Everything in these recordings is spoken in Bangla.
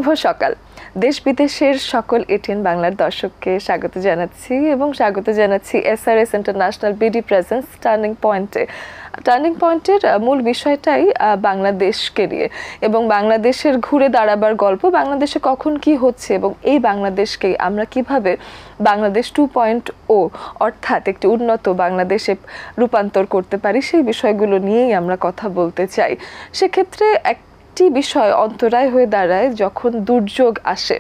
শুভ সকাল। দেশ বিদেশের সকল এটিএন বাংলার দর্শককে স্বাগত জানাচ্ছি এবং স্বাগত জানাচ্ছি SRS international BD presence turning পয়েন্টে। টার্নিং পয়েন্টের মূল বিষয়টাই বাংলাদেশকে নিয়ে এবং বাংলাদেশের ঘুরে দাঁড়াবার গল্প, বাংলাদেশে কখন কি হচ্ছে এবং এই বাংলাদেশকে আমরা কিভাবে বাংলাদেশ 2.0 অর্থাৎ একটি উন্নত বাংলাদেশে রূপান্তর করতে পারি, সেই বিষয়গুলো নিয়েই আমরা কথা বলতে চাই। সেক্ষেত্রে একটি বিষয় অন্তরায় হয়ে দাঁড়ায় যখন দুর্যোগ আসে।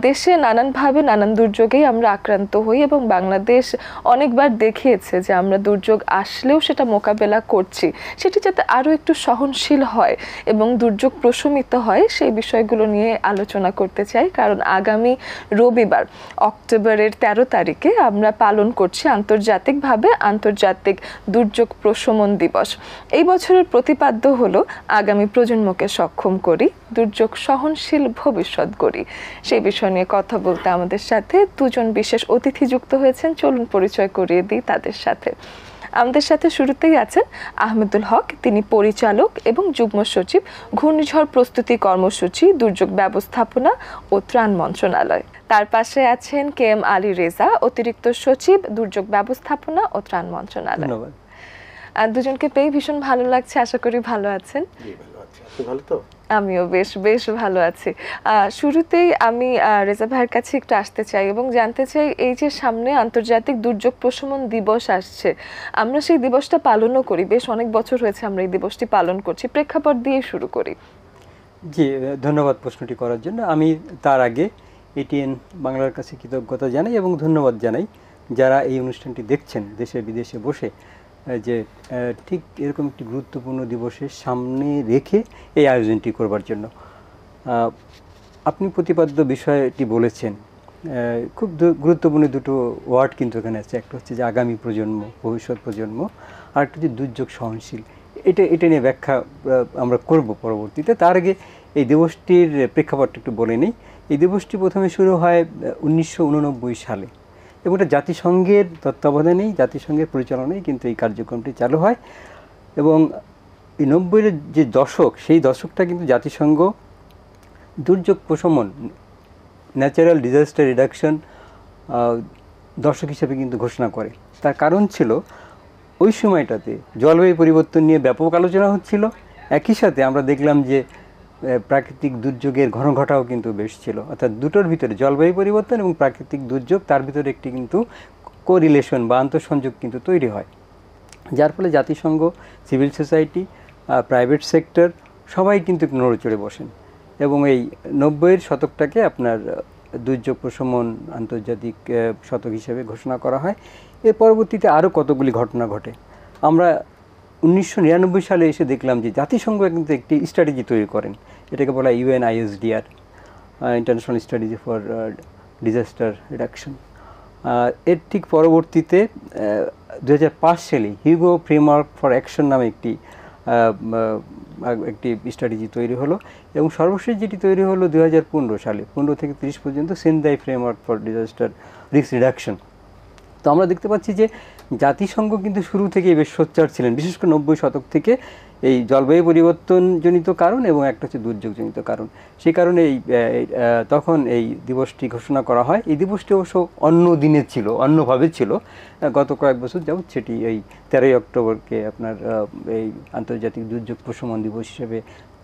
দেশে নানানভাবে নানান দুর্যোগেই আমরা আক্রান্ত হই এবং বাংলাদেশ অনেকবার দেখিয়েছে যে আমরা দুর্যোগ আসলেও সেটা মোকাবেলা করছি, সেটি যাতে আরও একটু সহনশীল হয় এবং দুর্যোগ প্রশমিত হয়, সেই বিষয়গুলো নিয়ে আলোচনা করতে চাই। কারণ আগামী রবিবার অক্টোবরের 13 তারিখে আমরা পালন করছি আন্তর্জাতিকভাবে আন্তর্জাতিক দুর্যোগ প্রশমন দিবস। এই বছরের প্রতিপাদ্য হলো আগামী প্রজন্মকে সক্ষম করি, দুর্যোগ সহনশীল ভবিষ্যৎ গড়ি। সেই বিষয় নিয়ে কথা বলতে আমাদের সাথে দুজন বিশেষ অতিথি যুক্ত হয়েছেন। চলুন পরিচয় করিয়ে দিই তাদের সাথে। আমাদের সাথে শুরুতেই আছেন আহমেদুল হক, তিনি পরিচালক এবং যুগ্ম সচিব, ঘূর্ণিঝড় প্রস্তুতি কর্মসূচি, দুর্যোগ ব্যবস্থাপনা ও ত্রাণ মন্ত্রণালয়। তার পাশে আছেন কে এম আলী রেজা, অতিরিক্ত সচিব, দুর্যোগ ব্যবস্থাপনা ও ত্রাণ মন্ত্রণালয়। ধন্যবাদ। দুজনকে পেয়ে ভীষণ ভালো লাগছে, আশা করি ভালো আছেন। আমিও বেশ বেশ ভালো আছি। শুরুতেই আমি রেজা ভাইয়ের কাছে একটু আসতে চাই এবং জানতে চাই, এই যে সামনে আন্তর্জাতিক দুর্যোগ প্রশমন দিবস আসছে, আমরা সেই দিবসটা পালনও করি, বেশ অনেক বছর হয়েছে আমরা এই দিবসটি পালন করছি, প্রেক্ষাপট দিয়ে শুরু করি। জি, ধন্যবাদ প্রশ্নটি করার জন্য। আমি তার আগে এটিএন বাংলার কাছে কৃতজ্ঞতা জানাই এবং ধন্যবাদ জানাই যারা এই অনুষ্ঠানটি দেখছেন দেশে বিদেশে বসে, যে ঠিক এরকম একটি গুরুত্বপূর্ণ দিবসের সামনে রেখে এই আয়োজনটি করবার জন্য। আপনি প্রতিপাদ্য বিষয়টি বলেছেন, খুব গুরুত্বপূর্ণ দুটো ওয়ার্ড কিন্তু এখানে আছে। একটা হচ্ছে যে আগামী প্রজন্ম, ভবিষ্যৎ প্রজন্ম, আর একটা হচ্ছে দুর্যোগ সহনশীল। এটা নিয়ে ব্যাখ্যা আমরা করব পরবর্তীতে। তার আগে এই দিবসটির প্রেক্ষাপটটা একটু বলে নিই। এই দিবসটি প্রথমে শুরু হয় 1989 সালে এবং এটা জাতিসংঘের তত্ত্বাবধানেই, জাতিসংঘের পরিচালনায় কিন্তু এই কার্যক্রমটি চালু হয়। এবং এই 90-এর যে দশক, সেই দশকটা কিন্তু জাতিসংঘ দুর্যোগ প্রশমন, ন্যাচারাল ডিজাস্টার রিডাকশন দশক হিসেবে কিন্তু ঘোষণা করে। তার কারণ ছিল ওই সময়টাতে জলবায়ু পরিবর্তন নিয়ে ব্যাপক আলোচনা হচ্ছিল। একই সাথে আমরা দেখলাম যে প্রাকৃতিক দুর্যোগের ঘনঘটাও কিন্তু বেশ ছিল। অর্থাৎ দুটোর ভিতরে, জলবায়ু পরিবর্তন এবং প্রাকৃতিক দুর্যোগ, তার ভিতরে একটি কিন্তু কোরিলেশন বা আন্তঃসংযোগ কিন্তু তৈরি হয়, যার ফলে জাতিসংঘ, সিভিল সোসাইটি, প্রাইভেট সেক্টর সবাই কিন্তু নড়েচড়ে বসেন এবং এই 90-এর শতকটাকে আপনার দুর্যোগ প্রশমন আন্তর্জাতিক শতক হিসেবে ঘোষণা করা হয়। এর পরবর্তীতে আরও কতগুলি ঘটনা ঘটে। আমরা 1999 সালে এসে দেখলাম যে জাতিসংঘ কিন্তু একটি স্ট্র্যাটেজি তৈরি করেন, এটাকে বলা UNISDR, international strategy for disaster reduction. এর ঠিক পরবর্তীতে 2005 সালে হিউগো ফ্রেমওয়ার্ক ফর অ্যাকশন নামে একটি স্ট্র্যাটেজি তৈরি হলো এবং সর্বশেষ যেটি তৈরি হলো 2015 সালে, 15 থেকে 30 পর্যন্ত Sendai framework for disaster risk reduction. তো আমরা দেখতে পাচ্ছি যে জাতিসংঘ কিন্তু শুরু থেকেই বেশ সোচ্চার ছিলেন, বিশেষ করে 90 শতক থেকে এই জলবায়ু পরিবর্তনজনিত কারণ এবং একটা হচ্ছে দুর্যোগজনিত কারণ। সেই কারণে তখন এই দিবসটি ঘোষণা করা হয়। এই দিবসটি অবশ্য অন্য দিনে ছিল, অন্যভাবে ছিল। গত কয়েক বছর যাবৎ সেটি এই 13 অক্টোবরকে আপনার এই আন্তর্জাতিক দুর্যোগ প্রশমন দিবস হিসেবে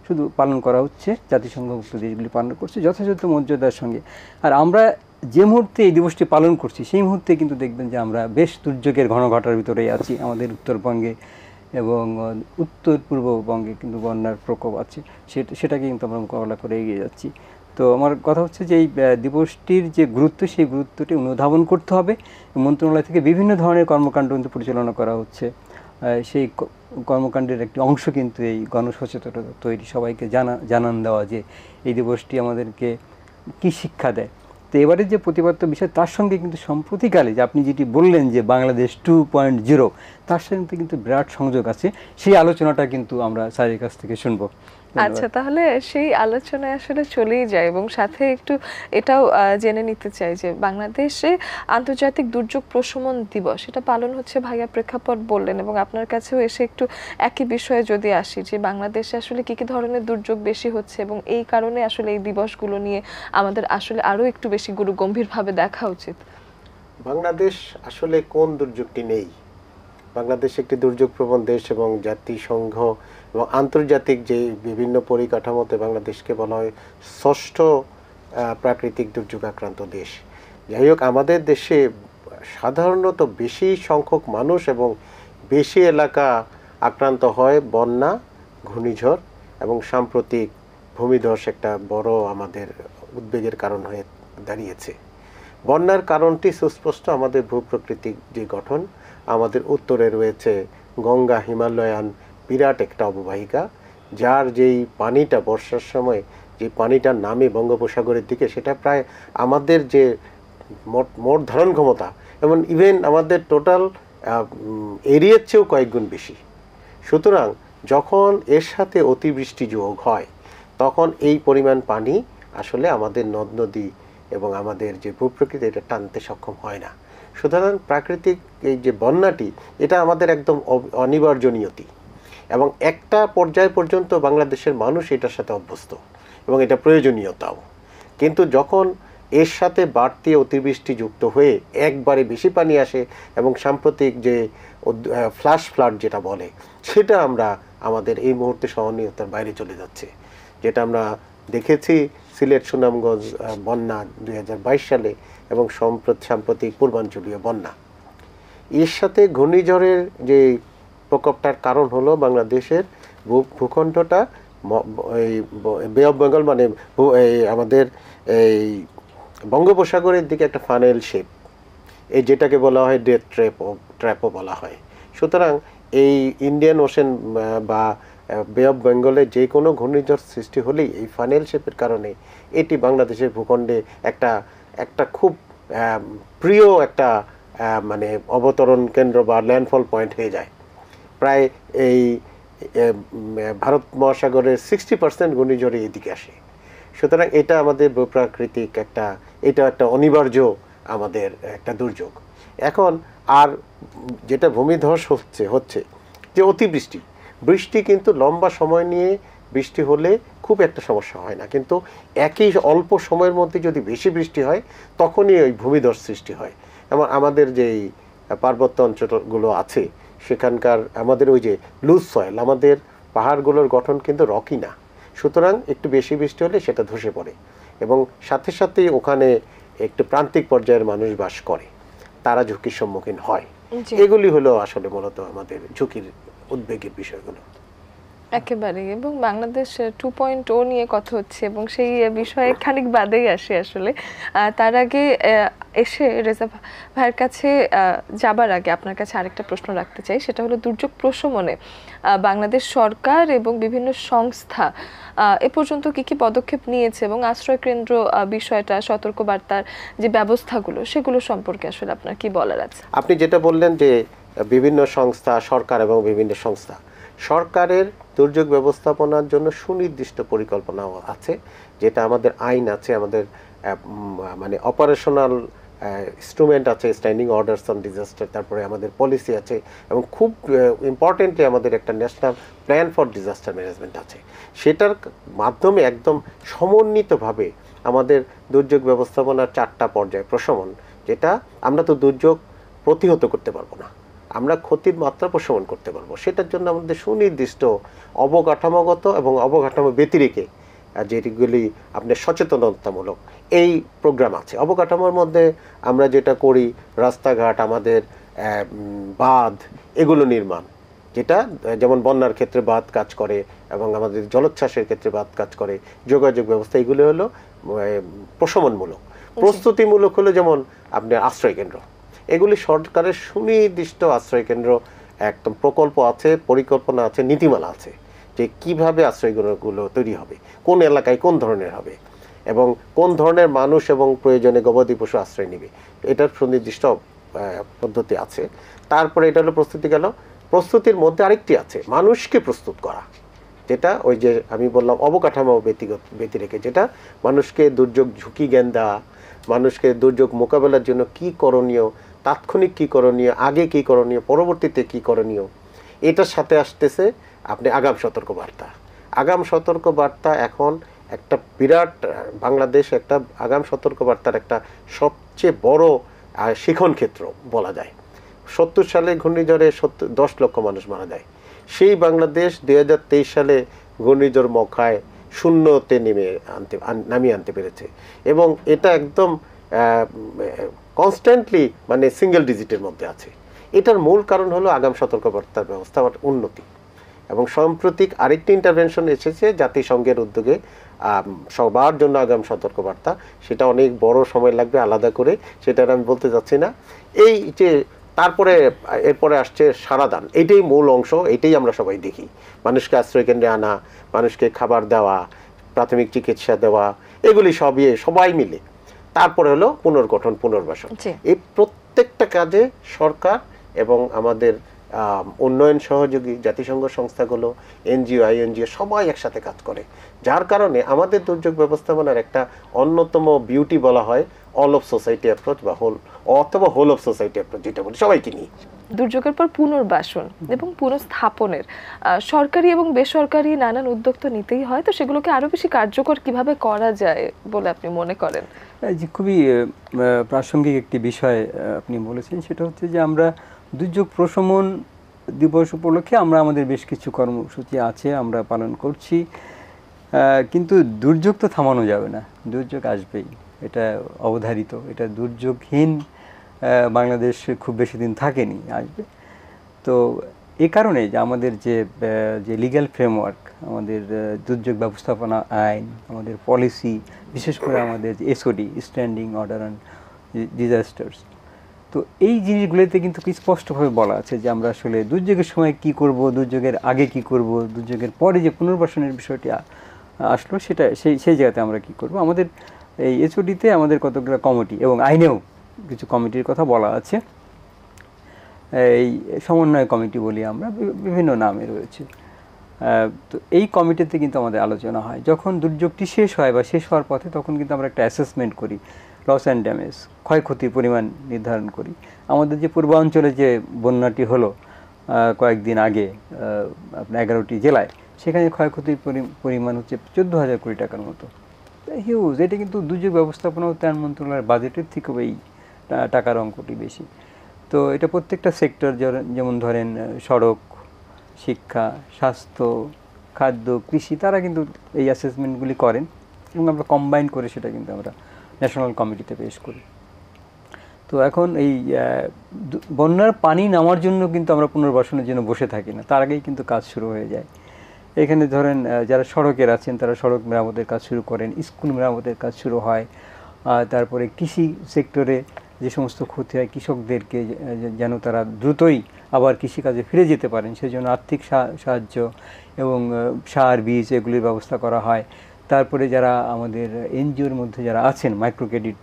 শুধু পালন করা হচ্ছে। জাতিসংঘভুক্ত দেশগুলি পালন করছে যথাযথ মর্যাদার সঙ্গে। আর আমরা যে মুহূর্তে এই দিবসটি পালন করছি, সেই মুহূর্তে কিন্তু দেখবেন যে আমরা বেশ দুর্যোগের ঘনঘটার ভিতরেই আছি। আমাদের উত্তরবঙ্গে এবং উত্তর পূর্ববঙ্গে কিন্তু বন্যার প্রকোপ আছে, সেটাকে কিন্তু আমরা মোকাবেলা করে এগিয়ে যাচ্ছি। তো আমার কথা হচ্ছে যে এই দিবসটির যে গুরুত্ব, সেই গুরুত্বটি অনুধাবন করতে হবে। মন্ত্রণালয় থেকে বিভিন্ন ধরনের কর্মকাণ্ড কিন্তু পরিচালনা করা হচ্ছে। সেই কর্মকাণ্ডের একটি অংশ কিন্তু এই গণসচেতনতা তৈরি, সবাইকে জানান দেওয়া যে এই দিবসটি আমাদেরকে কী শিক্ষা দেয়। তো এবারের যে প্রতিপাদ্য বিষয়, তার সঙ্গে কিন্তু সম্প্রতিকালে যে আপনি যেটি বললেন যে বাংলাদেশ 2.0, তার সাথে কিন্তু বিরাট সংযোগ আছে। সেই আলোচনাটা কিন্তু আমরা স্যারের কাছ থেকে শুনবো। আচ্ছা, তাহলে সেই আলোচনায় আসলে চলেই যায় এবং সাথে একটু এটাও জেনে নিতে চাই যে বাংলাদেশে আন্তর্জাতিক দুর্যোগ প্রশমন দিবস এটা পালন হচ্ছে, ভাইয়া প্রেক্ষাপট বললেন, এবং আপনার কাছেও এসে একটু একই বিষয়ে যদি আসি যে বাংলাদেশে আসলে কি কি ধরনের দুর্যোগ বেশি হচ্ছে এবং এই কারণে আসলে এই দিবসগুলো নিয়ে আমাদের আসলে আরো একটু বেশি গম্ভীরভাবে দেখা উচিত। বাংলাদেশ আসলে কোন দুর্যোগটি নেই? বাংলাদেশ একটি দুর্যোগ প্রবণ দেশ এবং জাতিসংঘ এবং আন্তর্জাতিক যে বিভিন্ন পরিকাঠামোতে বাংলাদেশকে বলা হয় ষষ্ঠ প্রাকৃতিক দুর্যোগ আক্রান্ত দেশ। যাই হোক, আমাদের দেশে সাধারণত বেশি সংখ্যক মানুষ এবং বেশি এলাকা আক্রান্ত হয় বন্যা, ঘূর্ণিঝড় এবং সাম্প্রতিক ভূমিধস একটা বড় আমাদের উদ্বেগের কারণ হয়ে দাঁড়িয়েছে। বন্যার কারণটি সুস্পষ্ট, আমাদের ভূপ্রকৃতিক যে গঠন। আমাদের উত্তরে রয়েছে গঙ্গা হিমালয়ান বিরাট একটা অববাহিকা, যার যেই পানিটা বর্ষার সময় যে পানিটা নামে বঙ্গোপসাগরের দিকে, সেটা প্রায় আমাদের যে মোট ধারণ ক্ষমতা এবং ইভেন আমাদের টোটাল এরিয়ার চেয়েও কয়েক গুণ বেশি। সুতরাং যখন এর সাথে অতিবৃষ্টি যোগ হয় তখন এই পরিমাণ পানি আসলে আমাদের নদ নদী এবং আমাদের যে ভূপ্রকৃতি এটা টানতে সক্ষম হয় না। সুতরাং প্রাকৃতিক এই যে বন্যাটি এটা আমাদের একদম অনিবার্য নিয়তি এবং একটা পর্যায় পর্যন্ত বাংলাদেশের মানুষ এটার সাথে অভ্যস্ত এবং এটা প্রয়োজনীয়তাও। কিন্তু যখন এর সাথে বাড়তি অতিবৃষ্টি যুক্ত হয়ে একবারে বেশি পানি আসে এবং সাম্প্রতিক যে ফ্ল্যাশ ফ্লাড যেটা বলে, সেটা আমরা আমাদের এই মুহূর্তে সহনীয়তার বাইরে চলে যাচ্ছে। যেটা আমরা দেখেছি সিলেট সুনামগঞ্জ বন্যা 2022 সালে এবং সাম্প্রতিক পূর্বাঞ্চলীয় বন্যা। এর সাথে ঘূর্ণিঝড়ের যে প্রকোপটার কারণ হলো বাংলাদেশের ভূখণ্ডটা বে অফ বেঙ্গল মানে আমাদের এই বঙ্গোপসাগরের দিকে একটা ফানেল শেপ, এই যেটাকে বলা হয় ডেথ ট্র্যাপও বলা হয়। সুতরাং এই ইন্ডিয়ান ওশেন বা বে অফ বেঙ্গলে যে কোনো ঘূর্ণিঝড় সৃষ্টি হলেই এই ফানেল শেপের কারণে এটি বাংলাদেশের ভূখণ্ডে একটা খুব প্রিয় একটা মানে অবতরণ কেন্দ্র বা ল্যান্ডফল পয়েন্ট হয়ে যায়। প্রায় এই ভারত মহাসাগরের 60% ঘূর্ণিঝড়ে এদিকে আসে। সুতরাং এটা আমাদের ভূপ্রাকৃতিক এটা একটা অনিবার্য আমাদের একটা দুর্যোগ। এখন আর যেটা ভূমিধস হচ্ছে যে বৃষ্টি কিন্তু লম্বা সময় নিয়ে বৃষ্টি হলে খুব একটা সমস্যা হয় না, কিন্তু একই অল্প সময়ের মধ্যে যদি বেশি বৃষ্টি হয় তখনই ওই ভূমিধস সৃষ্টি হয়। এবং আমাদের যেই পার্বত্য অঞ্চলগুলো আছে সেখানকার আমাদের ওই যে লুজ সয়েল, আমাদের পাহাড়গুলোর গঠন কিন্তু রকি না। সুতরাং একটু বেশি বৃষ্টি হলে সেটা ধসে পড়ে এবং সাথে সাথেই ওখানে একটু প্রান্তিক পর্যায়ের মানুষ বাস করে, তারা ঝুঁকির সম্মুখীন হয়। এগুলি হলো আসলে মূলত আমাদের ঝুঁকির উদ্বেগের বিষয়গুলো। একেবারে, এবং বাংলাদেশ 2.0 নিয়ে কথা হচ্ছে এবং সেই বিষয়ে খানিক বাদেই আসে আসলে। তার আগে এসে রেজা ভাইয়ের কাছে যাবার আগে আপনার কাছে আরেকটা প্রশ্ন রাখতে চাই, সেটা হলো দুর্যোগ প্রশমনে বাংলাদেশ সরকার এবং বিভিন্ন সংস্থা এ পর্যন্ত কি কি পদক্ষেপ নিয়েছে এবং আশ্রয় কেন্দ্র বিষয়টা, সতর্কবার্তার যে ব্যবস্থাগুলো সেগুলো সম্পর্কে আসলে আপনার কি বলার আছে? আপনি যেটা বললেন যে বিভিন্ন সংস্থা, সরকার এবং বিভিন্ন সংস্থা, সরকারের দুর্যোগ ব্যবস্থাপনার জন্য সুনির্দিষ্ট পরিকল্পনাও আছে, যেটা আমাদের আইন আছে, আমাদের মানে অপারেশনাল ইনস্ট্রুমেন্ট আছে, স্ট্যান্ডিং অর্ডারস অন ডিজাস্টার, তারপরে আমাদের পলিসি আছে এবং খুব ইম্পর্টেন্টলি আমাদের একটা national plan for disaster management আছে। সেটার মাধ্যমে একদম সমন্বিতভাবে আমাদের দুর্যোগ ব্যবস্থাপনার 4টা পর্যায় প্রশমন, যেটা আমরা তো দুর্যোগ প্রতিহত করতে পারবো না, আমরা ক্ষতির মাত্রা প্রশমন করতে পারবো। সেটার জন্য আমাদের সুনির্দিষ্ট অবকাঠামোগত এবং অবকাঠামো ব্যতিরেকে যেগুলি আপনার সচেতনতামূলক এই প্রোগ্রাম আছে। অবকাঠামোর মধ্যে আমরা যেটা করি, রাস্তাঘাট, আমাদের বাঁধ, এগুলো নির্মাণ, যেটা যেমন বন্যার ক্ষেত্রে বাঁধ কাজ করে এবং আমাদের জলোচ্ছ্বাসের ক্ষেত্রে বাঁধ কাজ করে, যোগাযোগ ব্যবস্থা, এগুলো হলো প্রশমনমূলক। প্রস্তুতিমূলক হলো যেমন আপনার আশ্রয়কেন্দ্র, এগুলি সরকারের সুনির্দিষ্ট আশ্রয়কেন্দ্র একদম প্রকল্প আছে, পরিকল্পনা আছে, নীতিমালা আছে যে কিভাবে আশ্রয়কেন্দ্রগুলো তৈরি হবে, কোন এলাকায় কোন ধরনের হবে এবং কোন ধরনের মানুষ এবং প্রয়োজনে গবাদি পশু আশ্রয় নেবে, এটার সুনির্দিষ্ট পদ্ধতি আছে। তারপরে এটা হলো প্রস্তুতি গেল। প্রস্তুতির মধ্যে আরেকটি আছে, মানুষকে প্রস্তুত করা, যেটা ওই যে আমি বললাম অবকাঠামো ব্যতি রেখে, যেটা মানুষকে দুর্যোগ ঝুঁকি জ্ঞান দেওয়া, মানুষকে দুর্যোগ মোকাবেলার জন্য কি করণীয়, তাৎক্ষণিক কি করণীয়, আগে কি করণীয়, পরবর্তীতে কি করণীয়, এটার সাথে আসতেছে আপনি আগাম সতর্কবার্তা। আগাম সতর্কবার্তা এখন একটা বিরাট, বাংলাদেশ একটা আগাম সতর্কবার্তার একটা সবচেয়ে বড় শিখন ক্ষেত্র বলা যায়। 70 সালে ঘূর্ণিঝড়ে 10 লক্ষ মানুষ মারা যায়। সেই বাংলাদেশ 2023 সালে ঘূর্ণিঝড় মখায় শূন্যতে নামিয়ে আনতে পেরেছে, এবং এটা একদম কনস্ট্যান্টলি মানে সিঙ্গেল ডিজিটের মধ্যে আছে। এটার মূল কারণ হলো আগাম সতর্কবার্তার ব্যবস্থা উন্নতি। এবং সাম্প্রতিক আরেকটি ইন্টারভেনশন এসেছে জাতিসংঘের উদ্যোগে সবার জন্য আগাম সতর্কবার্তা, সেটা অনেক বড় সময় লাগবে আলাদা করে, সেটা আমি বলতে যাচ্ছি না। এই যে তারপরে এরপরে আসছে সারাদান, এটাই মূল অংশ, এটাই আমরা সবাই দেখি। মানুষকে আশ্রয়কেন্দ্রে আনা, মানুষকে খাবার দেওয়া, প্রাথমিক চিকিৎসা দেওয়া, এগুলি সবাই মিলে। তারপরে হলো পুনর্গঠন, পুনর্বাসন। এই প্রত্যেকটা কাজে সরকার এবং আমাদের উন্নয়ন সহযোগী জাতিসংঘ সংস্থাগুলো, এনজিও, আইএনজিও সবাই একসাথে কাজ করে, যার কারণে আমাদের দুর্যোগ ব্যবস্থাপনার একটা অন্যতম বিউটি বলা হয় অল অফ সোসাইটি অ্যাপ্রোচ বা হোল অফ সোসাইটি অ্যাপ্রোচ, যেটা বলি সবাইকে নিয়ে। দুর্যোগের পর পুনর্বাসন এবং পুনঃস্থাপনের সরকারি এবং বেসরকারি নানান উদ্যোগ তো নিতেই হয়, তো সেগুলোকে আরো বেশি কার্যকর কিভাবে করা যায় বলে আপনি মনে করেন? যে খুবই প্রাসঙ্গিক একটি বিষয় আপনি বলেছেন, সেটা হচ্ছে যে আমরা দুর্যোগ প্রশমন দিবস উপলক্ষে আমরা আমাদের বেশ কিছু কর্মসূচি আছে, আমরা পালন করছি, কিন্তু দুর্যোগ তো থামানো যাবে না, দুর্যোগ আসবেই, এটা অবধারিত। এটা দুর্যোগহীন বাংলাদেশ খুব বেশি দিন থাকেনি, আসবে। তো এ কারণে যে আমাদের যে লিগ্যাল ফ্রেমওয়ার্ক, আমাদের দুর্যোগ ব্যবস্থাপনা আইন, আমাদের পলিসি, বিশেষ করে আমাদের SOD, standing order on disasters, তো এই জিনিসগুলোতে কিন্তু কি স্পষ্টভাবে বলা আছে যে আমরা আসলে দুর্যোগের সময় কি করব, দুর্যোগের আগে কি করব, দুর্যোগের পরে যে পুনর্বাসনের বিষয়টি আসলো সেটা সেই জায়গাতে আমরা কি করব। আমাদের এই এসওডিতে আমাদের কতগুলো কমিটি এবং আইনেও কিছু কমিটির কথা বলা আছে। এই সমন্বয় কমিটি বলি আমরা, বিভিন্ন নামে রয়েছে। তো এই কমিটিতে কিন্তু আমাদের আলোচনা হয় যখন দুর্যোগটি শেষ হয় বা শেষ হওয়ার পথে, তখন কিন্তু আমরা একটা অ্যাসেসমেন্ট করি, লস অ্যান্ড ড্যামেজ, ক্ষয়ক্ষতির পরিমাণ নির্ধারণ করি। আমাদের যে পূর্বাঞ্চলে যে বন্যাটি হলো কয়েকদিন আগে আপনার 11টি জেলায়, সেখানে ক্ষয়ক্ষতির পরিমাণ হচ্ছে 14,000 কোটি টাকার মতো, হিউজ। এটা কিন্তু দুর্যোগ ব্যবস্থাপনা ও ত্রাণ মন্ত্রণালয়ের বাজেটের থেকেও এই টাকার অঙ্কটি বেশি। তো এটা প্রত্যেকটা সেক্টর, যেমন ধরেন সড়ক, শিক্ষা, স্বাস্থ্য, খাদ্য, কৃষি, তারা কিন্তু এই অ্যাসেসমেন্টগুলি করেন এবং আমরা কম্বাইন করে সেটা কিন্তু আমরা ন্যাশনাল কমিটিতে পেশ করি। তো এখন এই বন্যার পানি নামার জন্য কিন্তু আমরা পুনর্বাসনের জন্য বসে থাকি না, তার আগেই কিন্তু কাজ শুরু হয়ে যায়। এখানে ধরেন যারা সড়কের আছেন তারা সড়ক মেরামতের কাজ শুরু করেন, স্কুল মেরামতের কাজ শুরু হয়, তারপরে কৃষি সেক্টরে যে সমস্ত ক্ষতি হয় কৃষকদেরকে যেন তারা দ্রুতই আবার কৃষিকাজে ফিরে যেতে পারেন সেজন্য আর্থিক সাহায্য এবং সার, বীজ এগুলির ব্যবস্থা করা হয়। তারপরে যারা আমাদের এনজিওর মধ্যে যারা আছেন, মাইক্রো ক্রেডিট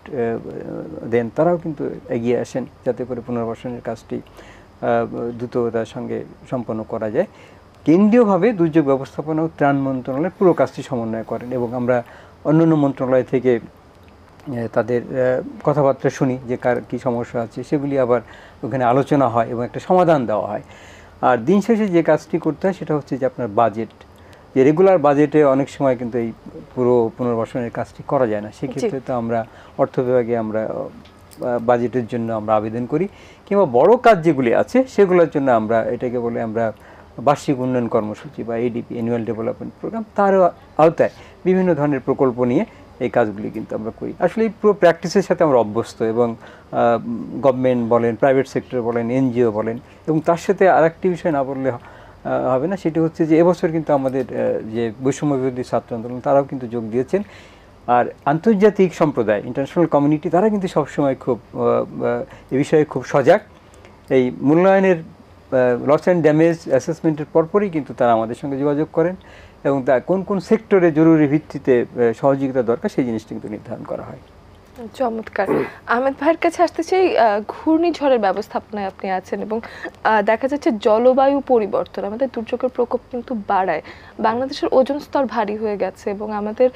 দেন, তারাও কিন্তু এগিয়ে আসেন যাতে করে পুনর্বাসনের কাজটি দ্রুততার সঙ্গে সম্পন্ন করা যায়। কেন্দ্রীয়ভাবে দুর্যোগ ব্যবস্থাপনা ও ত্রাণ মন্ত্রণালয় পুরো কাজটি সমন্বয় করেন এবং আমরা অন্যান্য মন্ত্রণালয় থেকে তাদের কথাবার্তা শুনি যে কার কী সমস্যা আছে, সেগুলি আবার ওখানে আলোচনা হয় এবং একটা সমাধান দেওয়া হয়। আর দিন শেষে যে কাজটি করতে হয় সেটা হচ্ছে যে আপনার বাজেট, যে রেগুলার বাজেটে অনেক সময় কিন্তু এই পুরো পুনর্বাসনের কাজটি করা যায় না, সেক্ষেত্রে তো আমরা অর্থ বিভাগে আমরা বাজেটের জন্য আমরা আবেদন করি, কিংবা বড় কাজ যেগুলি আছে সেগুলোর জন্য আমরা এটাকে বলে আমরা বার্ষিক উন্নয়ন কর্মসূচি বা এডিপি, অ্যানুয়াল ডেভেলপমেন্ট প্রোগ্রাম, তার আওতায় বিভিন্ন ধরনের প্রকল্প নিয়ে এই কাজগুলি কিন্তু আমরা করি। আসলে এই পুরো প্র্যাকটিসের সাথে আমরা অভ্যস্ত এবং গভর্নমেন্ট বলেন, প্রাইভেট সেক্টর বলেন, এনজিও বলেন, এবং তার সাথে আরেকটি বিষয় না বললে হবে না, সেটি হচ্ছে যে এবছর কিন্তু আমাদের যে বৈষম্য বিরোধী ছাত্র আন্দোলন, তারাও কিন্তু যোগ দিয়েছেন। আর আন্তর্জাতিক সম্প্রদায়, ইন্টারন্যাশনাল কমিউনিটি, তারা কিন্তু সবসময় খুব এ বিষয়ে খুব সজাগ। এই মূল্যায়নের লস অ্যান্ড ড্যামেজ অ্যাসেসমেন্টের পরপরই কিন্তু তারা আমাদের সঙ্গে যোগাযোগ করেন এবং তা কোন কোন সেক্টরে জরুরি ভিত্তিতে সহযোগিতা দরকার সেই জিনিসটি কিন্তু নির্ধারণ করা হয়। চমৎকার। আহমেদ ভাইয়ের কাছে আসতে চাই, ঘূর্ণিঝড়ের ব্যবস্থাপনায় আপনি আছেন এবং দেখা যাচ্ছে জলবায়ু পরিবর্তন আমাদের দুর্যোগের প্রকোপ কিন্তু বাড়ায়। বাংলাদেশের ওজোন স্তর ভারী হয়ে গেছে এবং আমাদের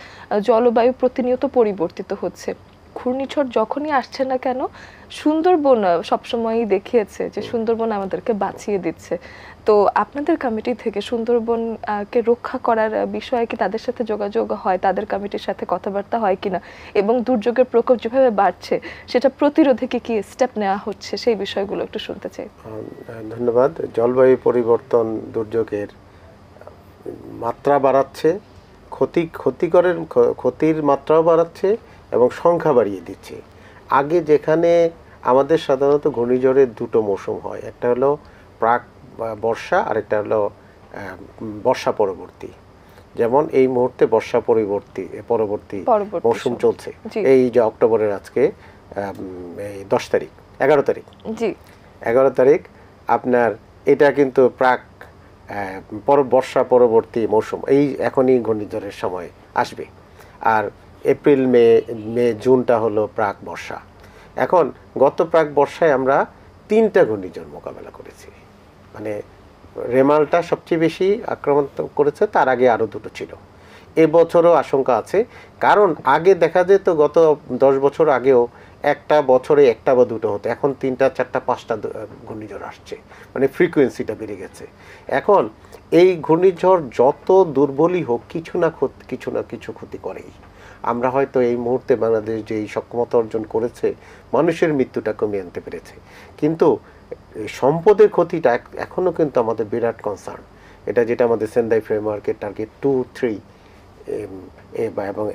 জলবায়ু প্রতিনিয়ত পরিবর্তিত হচ্ছে। ঘূর্ণিঝড় যখনই আসছে না কেন, সুন্দরবন সবসময়ই দেখিয়েছে যে সুন্দরবন আমাদেরকে বাঁচিয়ে দিচ্ছে। তো আপনাদের কমিটি থেকে সুন্দরবনকে রক্ষা করার বিষয়ে কি তাদের সাথে যোগাযোগ হয়, তাদের কমিটির সাথে কথাবার্তা হয় কিনা, এবং দুর্যোগের প্রকোপ যেভাবে বাড়ছে সেটা প্রতিরোধে কি কি স্টেপ নেওয়া হচ্ছে, সেই বিষয়গুলো একটু শুনতে চাই। ধন্যবাদ। জলবায়ু পরিবর্তন দুর্যোগের মাত্রা বাড়াচ্ছে, ক্ষতির মাত্রাও বাড়াচ্ছে এবং সংখ্যা বাড়িয়ে দিচ্ছে। আগে যেখানে আমাদের সাধারণত ঘূর্ণিঝড়ের দুটো মৌসুম হয়, একটা হলো প্রাক বর্ষা আর একটা হলো বর্ষা পরবর্তী। যেমন এই মুহূর্তে বর্ষা পরবর্তী মৌসুম চলছে। এই যে অক্টোবরের আজকে 10 তারিখ 11 তারিখ জি 11 তারিখ আপনার এটা কিন্তু প্রাক বর্ষা পরবর্তী মৌসুম। এই এখনই ঘূর্ণিঝড়ের সময় আসবে। আর এপ্রিল মে জুনটা হলো প্রাক বর্ষা। এখন গত প্রাক বর্ষায় আমরা 3টা ঘূর্ণিঝড় মোকাবেলা করেছি। মানে রেমালটা সবচেয়ে বেশি আক্রমণ করেছে, তার আগে আরও 2টো ছিল। এবছরও আশঙ্কা আছে, কারণ আগে দেখা যেত গত 10 বছর আগেও একটা বছরে একটা বা 2টো হতো, এখন 3টা 4টা 5টা ঘূর্ণিঝড় আসছে। মানে ফ্রিকোয়েন্সিটা বেড়ে গেছে। এখন এই ঘূর্ণিঝড় যত দুর্বলই হোক কিছু না কিছু ক্ষতি করেই। আমরা হয়তো এই মুহূর্তে বাংলাদেশ যে এই সক্ষমতা অর্জন করেছে, মানুষের মৃত্যুটা কমিয়ে আনতে পেরেছে, কিন্তু সম্পদের ক্ষতিটা এখনও কিন্তু আমাদের বিরাট কনসার্ন। এটা যেটা আমাদের সেন্দাই ফ্রেমওয়ার্কের টার্গেট 2, 3 এবং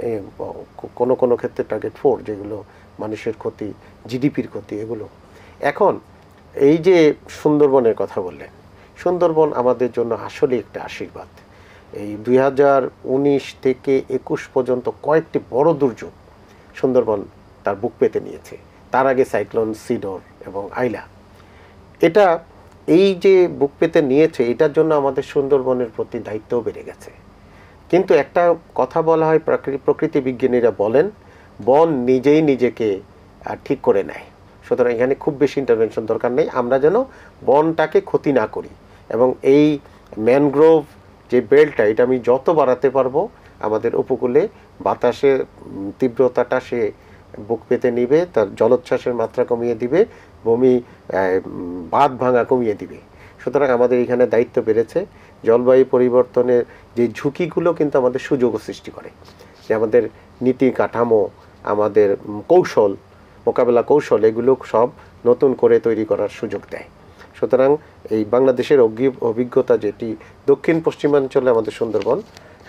কোনো ক্ষেত্রে টার্গেট 4, যেগুলো মানুষের ক্ষতি, জিডিপির ক্ষতি, এগুলো। এখন এই যে সুন্দরবনের কথা বললেন, সুন্দরবন আমাদের জন্য আসলে একটা আশীর্বাদ। এই 2019 থেকে 21 পর্যন্ত কয়েকটি বড় দুর্যোগ সুন্দরবন তার বুক পেতে নিয়েছে। তার আগে সাইক্লোন সিডর এবং আইলা। এটা এই যে বুক পেতে নিয়েছে, এটার জন্য আমাদের সুন্দরবনের প্রতি দায়িত্বও বেড়ে গেছে। কিন্তু একটা কথা বলা হয়, প্রকৃতি বিজ্ঞানীরা বলেন, বন নিজেই নিজেকে ঠিক করে নেয়। সুতরাং এখানে খুব বেশি ইন্টারভেনশন দরকার নেই। আমরা যেন বনটাকে ক্ষতি না করি, এবং এই ম্যানগ্রোভ যে বেল্টটা, এটা আমি যত বাড়াতে পারবো, আমাদের উপকূলে বাতাসের তীব্রতাটা সে বুক পেতে নিবে, তার জলোচ্ছ্বাসের মাত্রা কমিয়ে দিবে, বাঁধ ভাঙা কমিয়ে দিবে। সুতরাং আমাদের এখানে দায়িত্ব বেড়েছে। জলবায়ু পরিবর্তনের যে ঝুঁকিগুলো কিন্তু আমাদের সুযোগও সৃষ্টি করে, যে আমাদের নীতি কাঠামো, আমাদের মোকাবেলা কৌশল, এগুলো সব নতুন করে তৈরি করার সুযোগ দেয়। সুতরাং এই বাংলাদেশের অভিজ্ঞতা, যেটি দক্ষিণ পশ্চিমাঞ্চলে আমাদের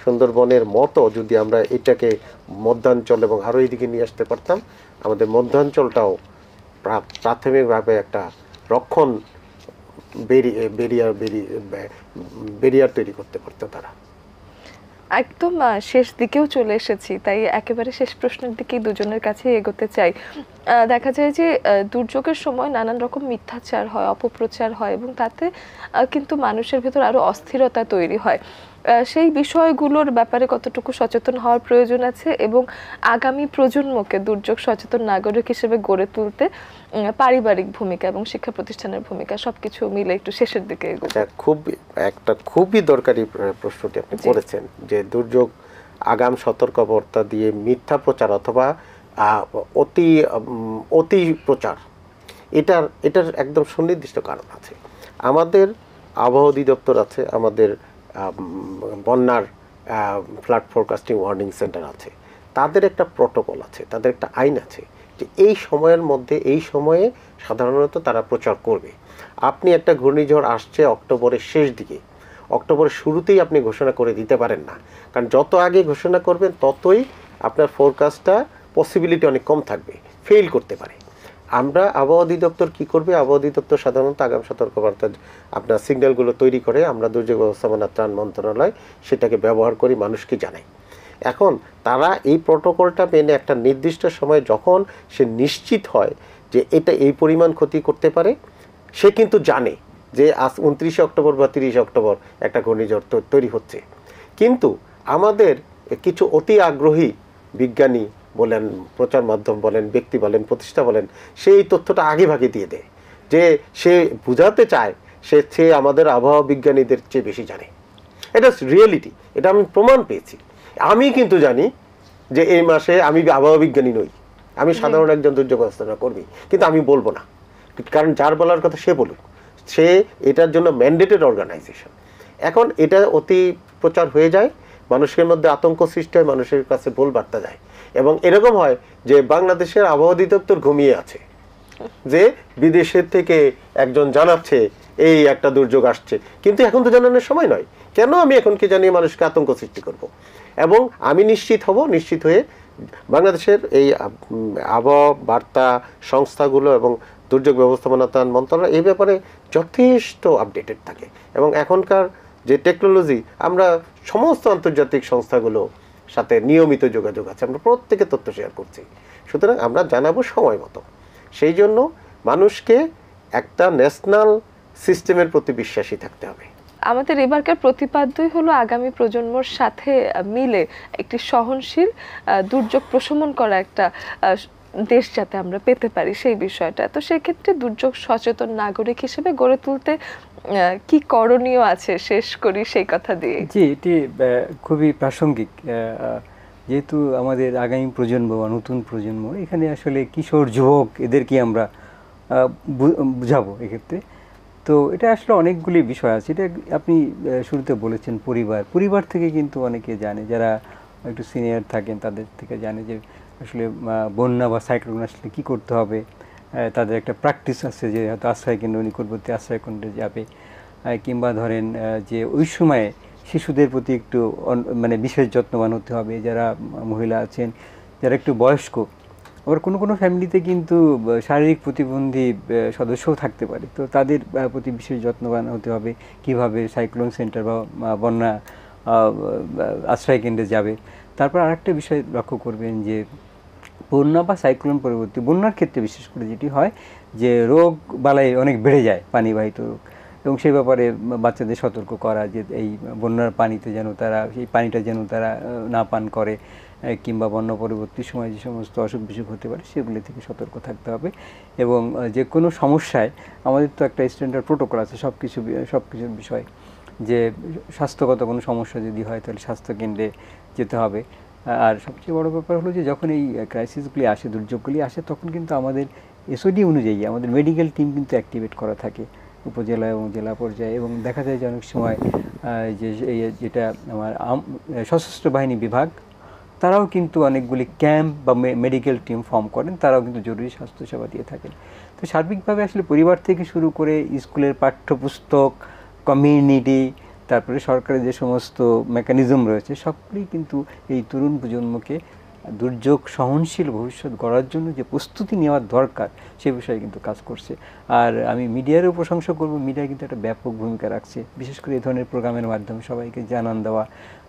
সুন্দরবনের মতো যদি আমরা এটাকে মধ্যাঞ্চল এবং আরও এইদিকে নিয়ে আসতে পারতাম, আমাদের মধ্যাঞ্চলটাও প্রাথমিকভাবে একটা রক্ষণ বেরিয়ার তৈরি করতে পারতো তারা। একদম শেষ দিকেও চলে এসেছি, তাই একেবারে শেষ প্রশ্নের দিকেই দুজনের কাছে এগোতে চাই। দেখা যায় যে দুর্যোগের সময় নানান রকম মিথ্যাচার হয়, অপপ্রচার হয়, এবং তাতে কিন্তু মানুষের ভেতর আরো অস্থিরতা তৈরি হয়। সেই বিষয়গুলোর ব্যাপারে কতটুকু সচেতন হওয়ার প্রয়োজন আছে, এবং আগামী প্রজন্মকে দুর্যোগ সচেতন নাগরিক হিসেবে গড়ে তুলতে পারিবারিক ভূমিকা এবং শিক্ষা প্রতিষ্ঠানের ভূমিকা সবকিছু মিলে একটু শেষের দিকে খুবই দরকারি প্রশ্নটি আপনি করেছেন, যে দুর্যোগ আগাম সতর্কবার্তা দিয়ে মিথ্যা প্রচার অথবা অতি প্রচার, এটার একদম সুনির্দিষ্ট কারণ আছে। আমাদের আবহাওয়া অধিদপ্তর আছে, আমাদের বন্যার ফ্লাড ফোরকাস্টিং ওয়ার্নিং সেন্টার আছে, তাদের একটা প্রটোকল আছে, তাদের একটা আইন আছে, যে এই সময়ের মধ্যে, এই সময়ে সাধারণত তারা প্রচার করবে। আপনি একটা ঘূর্ণিঝড় আসছে অক্টোবরের শেষ দিকে, অক্টোবরের শুরুতেই আপনি ঘোষণা করে দিতে পারেন না, কারণ যত আগে ঘোষণা করবেন ততই আপনার ফোরকাস্টটা পসিবিলিটি অনেক কম থাকবে, ফেল করতে পারে। আমরা আবহাওয়া অধিদপ্তর কী করবে, আবহাওয়া অধিদপ্তর সাধারণত আগাম সতর্কবার্তা আপনার সিগন্যালগুলো তৈরি করে, আমরা দুর্যোগ ব্যবস্থাপনা ত্রাণ মন্ত্রণালয় সেটাকে ব্যবহার করি, মানুষকে জানাই। এখন তারা এই প্রোটোকলটা মেনে একটা নির্দিষ্ট সময় যখন সে নিশ্চিত হয় যে এটা এই পরিমাণ ক্ষতি করতে পারে, সে কিন্তু জানে যে আজ 29 অক্টোবর বা 30 অক্টোবর একটা ঘূর্ণিঝড় তৈরি হচ্ছে। কিন্তু আমাদের কিছু অতি আগ্রহী বিজ্ঞানী বলেন, প্রচার মাধ্যম বলেন, ব্যক্তি বলেন, প্রতিষ্ঠা বলেন, সেই তথ্যটা আগে ভাগে দিয়ে দেয় যে সে বোঝাতে চায় সে আমাদের আবহাওয়া বিজ্ঞানীদের চেয়ে বেশি জানে। এটা রিয়েলিটি, এটা আমি প্রমাণ পেয়েছি। আমি কিন্তু জানি যে এই মাসে আমি আবহাওয়া বিজ্ঞানী নই, আমি সাধারণ একজন দুর্যোগ ব্যবস্থাপনা কর্মী, কিন্তু আমি বলবো না, কারণ যার বলার কথা সে বলুক, সে এটার জন্য ম্যান্ডেটেড অর্গানাইজেশন। এখন এটা অতি প্রচার হয়ে যায়, মানুষের মধ্যে আতঙ্ক সৃষ্টি হয়, মানুষের কাছে ভুল বার্তা যায়, এবং এরকম হয় যে বাংলাদেশের আবহাওয়া অধিদপ্তর ঘুমিয়ে আছে, যে বিদেশের থেকে একজন জানাচ্ছে এই একটা দুর্যোগ আসছে, কিন্তু এখন তো জানানোর সময় নয়। কেন আমি এখনকে জানিয়ে মানুষকে আতঙ্ক সৃষ্টি করব? এবং আমি নিশ্চিত হয়ে বাংলাদেশের এই আবহাওয়া বার্তা সংস্থাগুলো এবং দুর্যোগ ব্যবস্থাপনা মন্ত্রণালয় এই ব্যাপারে যথেষ্ট আপডেটেড থাকে, এবং এখনকার যে টেকনোলজি, আমরা সমস্ত আন্তর্জাতিক সংস্থাগুলো সাথে নিয়মিত যোগাযোগ আছে, আমরা প্রত্যেকে তথ্য শেয়ার করছি। সুতরাং আমরা জানাবো সময় মতো। সেই জন্য মানুষকে একটা ন্যাশনাল সিস্টেমের প্রতি বিশ্বাসী থাকতে হবে। আমাদের এবারকার প্রতিপাদ্যই হলো আগামী প্রজন্মর সাথে মিলে একটি সহনশীল দুর্যোগ প্রশমন করা একটা দেশ যাতে আমরা পেতে পারি সেই বিষয়টা। তো সেক্ষেত্রে দুর্যোগ সচেতন নাগরিক হিসেবে গড়ে তুলতে কি করণীয় আছে, শেষ করি সেই কথা দিয়ে। জি, এটি খুবই প্রাসঙ্গিক, যেহেতু আমাদের আগামী প্রজন্ম বা নতুন প্রজন্ম, এখানে আসলে কিশোর যুবক এদেরকে আমরা বুঝাবো এক্ষেত্রে। তো এটা আসলে অনেকগুলি বিষয় আছে। এটা আপনি শুরুতে বলেছেন পরিবার থেকে কিন্তু অনেকে জানে, যারা একটু সিনিয়র থাকেন তাদের থেকে জানে যে আসলে বন্যা বা সাইক্লোন আসলে কী করতে হবে। তাদের একটা প্র্যাকটিস আছে যে হয়তো আশ্রয়কেন্দ্র, নিকটবর্তী আশ্রয়কেন্দ্রে যাবে, কিংবা ধরেন যে ওই সময়ে শিশুদের প্রতি একটু মানে বিশেষ যত্নবান হতে হবে, যারা মহিলা আছেন, যারা একটু বয়স্ক। আবার কোনো ফ্যামিলিতে কিন্তু শারীরিক প্রতিবন্ধী সদস্যও থাকতে পারে, তো তাদের প্রতি বিশেষ যত্নবান হতে হবে কিভাবে সাইক্লোন সেন্টার বা বন্যা আশ্রয়কেন্দ্রে যাবে। তারপর আরেকটা বিষয় লক্ষ্য করবেন যে বন্যা বা সাইক্লোন পরবর্তী বন্যার ক্ষেত্রে বিশেষ করে যেটি হয় যে রোগ বালাই অনেক বেড়ে যায়, পানিবাহিত রোগ, এবং সেই ব্যাপারে বাচ্চাদের সতর্ক করা যে এই বন্যার পানিতে যেন তারা সেই পানিটা যেন তারা না পান করে, কিংবা বন্যা পরবর্তী সময় যে সমস্ত অসুখ বিসুখ হতে পারে সেগুলি থেকে সতর্ক থাকতে হবে। এবং যে কোনো সমস্যায় আমাদের তো একটা স্ট্যান্ডার্ড প্রোটোকল আছে সব কিছুর বিষয়, যে স্বাস্থ্যগত কোনো সমস্যা যদি হয় তাহলে স্বাস্থ্যকেন্দ্রে যেতে হবে। আর সবচেয়ে বড় ব্যাপার হলো যে যখন এই ক্রাইসিসগুলি আসে, দুর্যোগগুলি আসে, তখন কিন্তু আমাদের এসওডি অনুযায়ী আমাদের মেডিকেল টিম কিন্তু অ্যাক্টিভেট করা থাকে উপজেলা এবং জেলা পর্যায়ে। এবং দেখা যায় যে অনেক সময় যেটা আমার সশস্ত্র বাহিনী বিভাগ, তারাও কিন্তু অনেকগুলি ক্যাম্প বা মেডিকেল টিম ফর্ম করেন, তারাও কিন্তু জরুরি স্বাস্থ্যসেবা দিয়ে থাকেন। তো সার্বিকভাবে আসলে পরিবার থেকে শুরু করে স্কুলের পাঠ্যপুস্তক, কমিউনিটি, তারপরে সরকারের যে সমস্ত মেকানিজম রয়েছে, সবগুলি কিন্তু এই তরুণ প্রজন্মকে দুর্যোগ সহনশীল ভবিষ্যৎ গড়ার জন্য যে প্রস্তুতি নেওয়ার দরকার সে বিষয়ে কিন্তু কাজ করছে। আর আমি মিডিয়ারও প্রশংসা করব, মিডিয়া কিন্তু একটা ব্যাপক ভূমিকা রাখছে, বিশেষ করে এই ধরনের প্রোগ্রামের মাধ্যমে সবাইকে জানান দেওয়া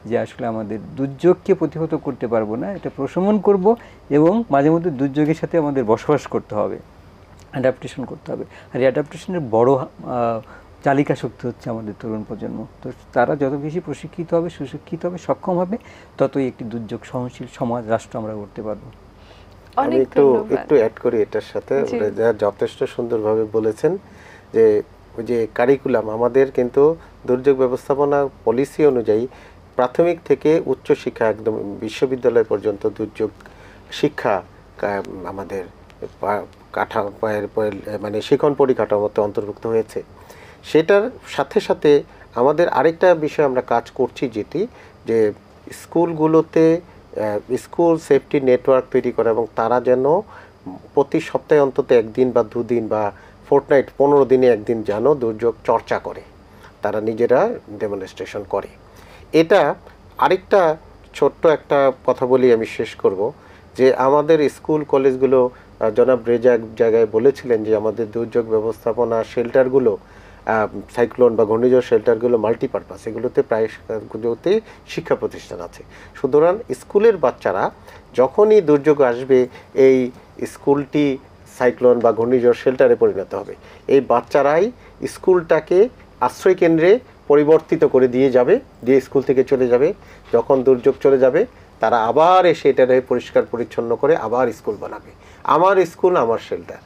যে আসলে আমাদের দুর্যোগকে প্রতিহত করতে পারবো না, এটা প্রশমন করব, এবং মাঝে মধ্যে দুর্যোগের সাথে আমাদের বসবাস করতে হবে, অ্যাডাপ্টেশন করতে হবে। আর এই অ্যাডাপ্টেশনের বড় চালিকা শক্তি হচ্ছে আমাদের তরুণ প্রজন্ম। তো তারা যত বেশি প্রশিক্ষিত হবে, সুশিক্ষিত হবে, সক্ষম হবে, ততই একটি দুর্যোগ সহনশীল সমাজ, রাষ্ট্র আমরা করতে পারবো। আমি একটু অ্যাড করি এটার সাথে, যথেষ্ট সুন্দরভাবে বলেছেন যে ওই যে কারিকুলাম, আমাদের কিন্তু দুর্যোগ ব্যবস্থাপনা পলিসি অনুযায়ী প্রাথমিক থেকে উচ্চ শিক্ষা একদম বিশ্ববিদ্যালয় পর্যন্ত দুর্যোগ শিক্ষা আমাদের মানে শিক্ষণ পরিকাঠামোতে অন্তর্ভুক্ত হয়েছে। সেটার সাথে সাথে আমাদের আরেকটা বিষয় আমরা কাজ করছি, যেটি যে স্কুলগুলোতে স্কুল সেফটি নেটওয়ার্ক তৈরি করা, এবং তারা যেন প্রতি সপ্তাহে অন্তত একদিন বা দুদিন বা ফোর্টনাইট 15 দিনে একদিন যেন দুর্যোগ চর্চা করে, তারা নিজেরা ডেমনস্ট্রেশন করে। এটা আরেকটা ছোট্ট একটা কথা বলি, আমি শেষ করব, যে আমাদের স্কুল কলেজগুলো, জনাব রেজা এক জায়গায় বলেছিলেন যে আমাদের দুর্যোগ ব্যবস্থাপনা শেল্টারগুলো, সাইক্লোন বা ঘূর্ণিঝড় শেল্টারগুলো মাল্টিপারপাস, এগুলোতে প্রায়গুলোতে শিক্ষা প্রতিষ্ঠান আছে। সুতরাং স্কুলের বাচ্চারা যখনই দুর্যোগ আসবে, এই স্কুলটি সাইক্লোন বা ঘূর্ণিঝড় শেল্টারে পরিণত হবে, এই বাচ্চারাই স্কুলটাকে আশ্রয়কেন্দ্রে পরিবর্তিত করে দিয়ে স্কুল থেকে চলে যাবে। যখন দুর্যোগ চলে যাবে তারা আবার এসে এটারে পরিষ্কার পরিচ্ছন্ন করে আবার স্কুল বানাবে। আমার স্কুল আমার শেল্টার।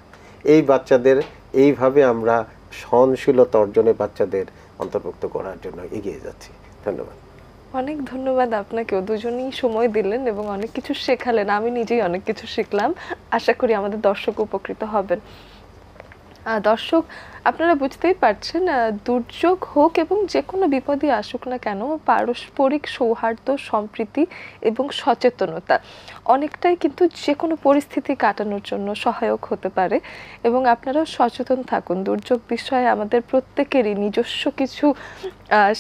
এই বাচ্চাদের এইভাবে আমরা সহনশীলতা অর্জনে বাচ্চাদের অন্তর্ভুক্ত করার জন্য এগিয়ে যাচ্ছি। ধন্যবাদ। অনেক ধন্যবাদ আপনাকেও, দুজনেই সময় দিলেন এবং অনেক কিছু শেখালেন। আমি নিজেই অনেক কিছু শিখলাম, আশা করি আমাদের দর্শক উপকৃত হবেন। দর্শক, আপনারা বুঝতেই পারছেন, দুর্যোগ হোক এবং যে কোনো বিপদই আসুক না কেন, পারস্পরিক সৌহার্দ্য, সম্প্রীতি এবং সচেতনতা অনেকটাই কিন্তু যে কোনো পরিস্থিতি কাটানোর জন্য সহায়ক হতে পারে। এবং আপনারাও সচেতন থাকুন। দুর্যোগ বিষয়ে আমাদের প্রত্যেকেরই নিজস্ব কিছু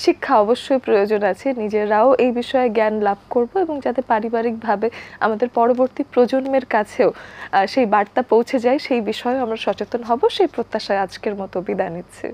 শিক্ষা অবশ্যই প্রয়োজন আছে। নিজেরাও এই বিষয়ে জ্ঞান লাভ করব এবং যাতে পারিবারিকভাবে আমাদের পরবর্তী প্রজন্মের কাছেও সেই বার্তা পৌঁছে যায়, সেই বিষয়ে আমরা সচেতন হব, সেই প্রত্যাশায় আজকের মতো বিদায় নিচ্ছি।